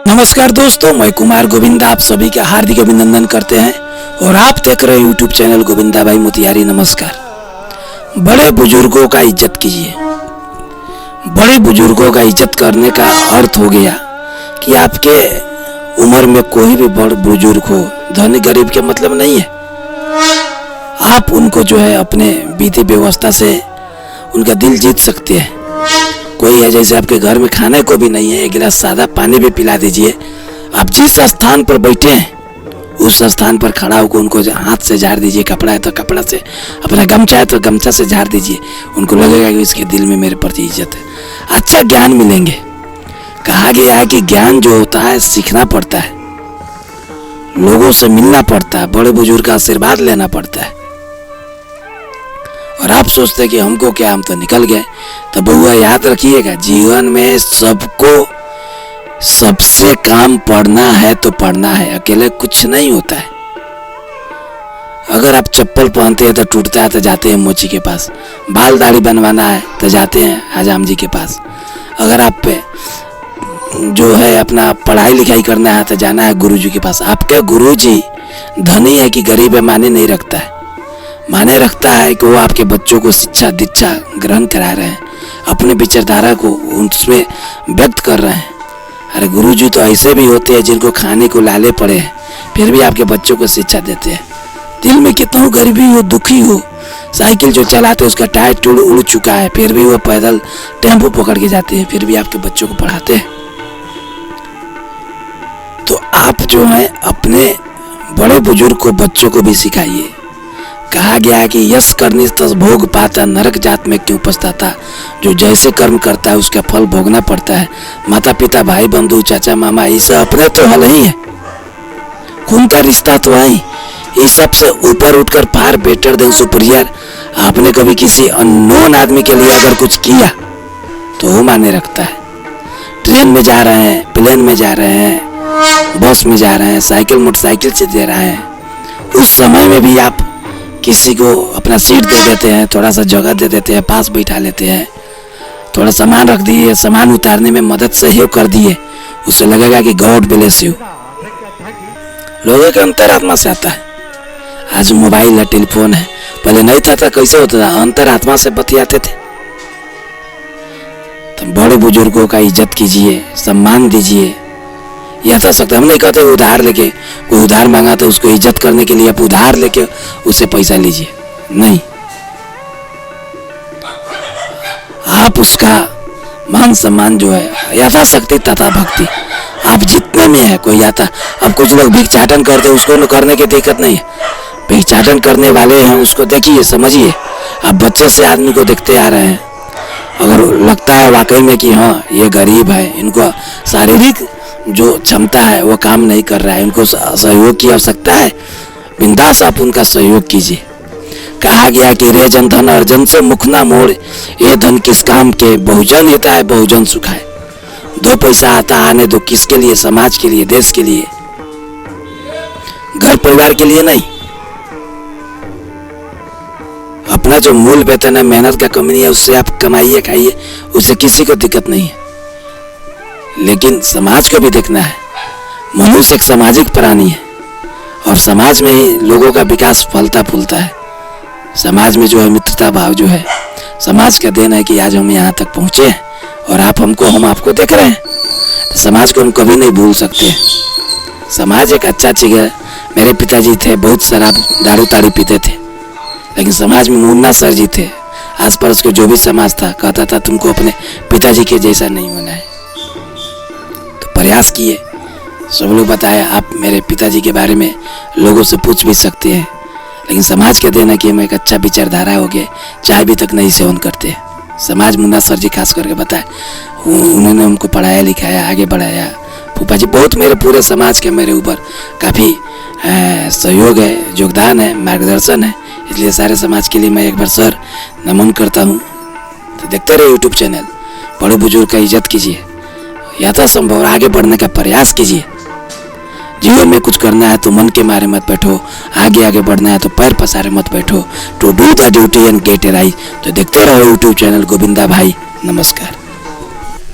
नमस्कार दोस्तों, मैं कुमार गोविंदा आप सभी का हार्दिक अभिनंदन करते हैं और आप देख रहे हैं यूट्यूब चैनल गोविंदा भाई मोतिहारी। नमस्कार। बड़े बुजुर्गों का इज्जत कीजिए। बड़े बुजुर्गों का इज्जत करने का अर्थ हो गया कि आपके उम्र में कोई भी बड़ बुजुर्ग हो, धनी गरीब के मतलब नहीं है। आप उनको जो है अपने विधि व्यवस्था से उनका दिल जीत सकते हैं। कोई है जैसे आपके घर में खाने को भी नहीं है, एक गिलास सादा पानी भी पिला दीजिए। आप जिस स्थान पर बैठे हैं उस स्थान पर खड़ा होकर उनको हाथ से झाड़ दीजिए, कपड़ा है तो कपड़ा से, अपना गमछा है तो गमछा से झाड़ दीजिए। उनको लगेगा कि इसके दिल में मेरे प्रति इज्जत है। अच्छा ज्ञान मिलेंगे। कहा गया है कि ज्ञान जो होता है सीखना पड़ता है, लोगों से मिलना पड़ता है, बड़े बुजुर्ग का आशीर्वाद लेना पड़ता है। और आप सोचते हैं कि हमको क्या, हम तो निकल गए। तो बहुआ याद रखिएगा, जीवन में सबको सबसे काम पढ़ना है तो पढ़ना है, अकेले कुछ नहीं होता है। अगर आप चप्पल पहनते हैं तो टूटता है तो जाते हैं मोची के पास, बाल दाढ़ी बनवाना है तो जाते हैं हजाम जी के पास, अगर आप पे जो है अपना पढ़ाई लिखाई करना है तो जाना है गुरुजी के पास। आपके गुरुजी धनी है कि गरीब है माने नहीं रखता है। माने रखता है कि वो आपके बच्चों को शिक्षा दीक्षा ग्रहण करा रहे हैं, अपने विचारधारा को उसमें व्यक्त कर रहे हैं। अरे गुरुजी तो ऐसे भी होते हैं जिनको खाने को लाले पड़े हैं फिर भी आपके बच्चों को शिक्षा देते हैं। दिल में कितना गरीबी हो, दुखी हो, साइकिल जो चलाते उसका टायर उड़ चुका है फिर भी वो पैदल टेम्पो पकड़ के जाते हैं, फिर भी आपके बच्चों को पढ़ाते हैं। तो आप जो है अपने बड़े बुजुर्ग को बच्चों को भी सिखाइए। कहा गया है कि यश करनी तस भोग पाता, नरक जात में क्यों पछताता। जो जैसे कर्म करता है उसका फल भोगना पड़ता है। माता पिता भाई बंधु चाचा मामा ये सब अपने तो हल ही है, खून का रिश्ता तो है। इस सबसे ऊपर उठकर फार बेटर देन सुपीरियर। आपने कभी किसी अननोन आदमी के लिए अगर कुछ किया तो वो माने रखता है। ट्रेन में जा रहे हैं, प्लेन में जा रहे हैं, बस में जा रहे हैं, साइकिल मोटरसाइकिल से दे रहे हैं, उस समय में भी आप किसी को अपना सीट दे देते हैं, थोड़ा सा जगह दे देते हैं, पास बैठा लेते हैं, थोड़ा सामान रख दिए, सामान उतारने में मदद सहयोग कर दिए, उससे लगेगा कि गॉड ब्लेस यू। लोगों के अंतरात्मा से आता है। आज मोबाइल है, टेलीफोन है, पहले नहीं था। कैसे होता था? अंतरात्मा से बतियाते थे। तो बड़े बुजुर्गों का इज्जत कीजिए, सम्मान दीजिए। यह तो सकता हम नहीं कहते उधार लेके, कोई उधार मांगा तो उसको इज्जत करने के लिए आप उधार लेके उससे पैसा लीजिए, नहीं। आप उसका मान सम्मान जो है यथाशक्ति तथा भक्ति आप जितने में है कोई आता। अब कुछ लोग भिक्षाटन करते हैं, उसको करने की दिक्कत नहीं है। भिक्षाटन करने वाले हैं उसको देखिए, समझिए। आप बच्चे से आदमी को देखते आ रहे हैं, अगर लगता है वाकई में कि हाँ ये गरीब है, इनको शारीरिक जो क्षमता है वो काम नहीं कर रहा है, इनको सहयोग की आवश्यकता है, बिंदास आप उनका सहयोग कीजिए। कहा गया कि रे जन धन अर्जन से मुख ना मोड़, ये धन किस काम के, बहुजन हिता है बहुजन सुखाए। दो पैसा आता आने दो, किसके लिए? समाज के लिए, देश के लिए, घर परिवार के लिए नहीं। अपना जो मूल वेतन है, मेहनत का कमी नहीं है, उससे आप कमाइए खाइए, उससे किसी को दिक्कत नहीं है। लेकिन समाज को भी देखना है। मनुष्य एक सामाजिक प्राणी है और समाज में ही लोगों का विकास फलता फूलता है। समाज में जो है मित्रता भाव जो है, समाज का देन है कि आज हम यहाँ तक पहुँचे हैं और आप हमको, हम आपको देख रहे हैं। तो समाज को हम कभी नहीं भूल सकते। समाज एक अच्छा चीज है। मेरे पिताजी थे, बहुत शराब दारू ताड़ी पीते थे, लेकिन समाज में मुन्ना सर जी थे, आस पास को जो भी समाज था कहता था तुमको अपने पिताजी के जैसा नहीं होना है। प्रयास किए, सब लोग बताया। आप मेरे पिताजी के बारे में लोगों से पूछ भी सकते हैं, लेकिन समाज के देना कि हम एक अच्छा विचारधारा हो गए, चाय भी तक नहीं सेवन करते। समाज मुन्ना सर जी खास करके बताए, उन्होंने हमको पढ़ाया लिखाया, आगे बढ़ाया। फूफा जी बहुत मेरे पूरे समाज के मेरे ऊपर काफ़ी सहयोग है, योगदान है, मार्गदर्शन है। इसलिए सारे समाज के लिए मैं एक बार सर नमन करता हूँ। तो देखते रहे यूट्यूब चैनल। बड़े बुजुर्ग का इज्जत कीजिए, यथासंभव आगे बढ़ने का प्रयास कीजिए। जीवन में कुछ करना है तो मन के मारे मत बैठो, आगे बढ़ना है तो पैर पसारे मत बैठो। To do the duty and get a right. तो देखते रहो यूट्यूब चैनल गोविंदा भाई। नमस्कार।